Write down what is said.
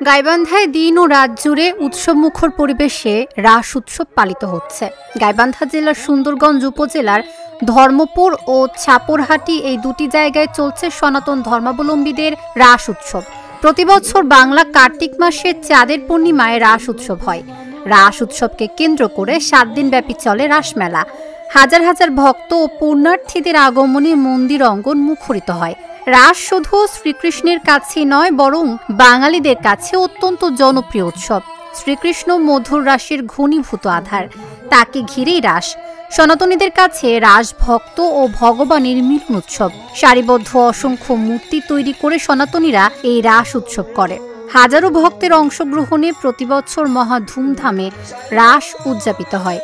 গাইবান্ধায় দিন ও রাত জুড়ে উৎসবমুখর পরিবেশে রাস উৎসব পালিত হচ্ছে। গাইবান্ধা জেলার সুন্দরগঞ্জ উপজেলার ধর্মপুর ও ছাপরহাটি এই দুটি জায়গায় চলছে সনাতন ধর্মাবলম্বীদের রাস উৎসব। প্রতিবছর বাংলা কার্তিক মাসের চাঁদের পূর্ণিমায় রাস উৎসব হয়। রাস উৎসবকে কেন্দ্র করে 7 দিন ব্যাপী চলে রাসমেলা। হাজার হাজার ভক্ত ও পুণ্যার্থীদের আগমনে মন্দির অঙ্গন মুখরিত হয়। রাস শুধু শ্রীকৃষ্ণের কাছেই নয়, বরং বাঙালিদের কাছে অত্যন্ত জনপ্রিয় উৎসব। শ্রীকৃষ্ণ মধুর রাসের ঘনীভূত আধার, তাকে ঘিরেই রাস। সনাতনীদের কাছে রাস ভক্ত ও ভগবানের মিলন উৎসব। সারিবদ্ধ অসংখ্য মূর্তি তৈরি করে সনাতনীরা এই রাস উৎসব করে। হাজারো ভক্তের অংশগ্রহণে প্রতিবছর মহা ধুমধামে রাস উদযাপিত হয়।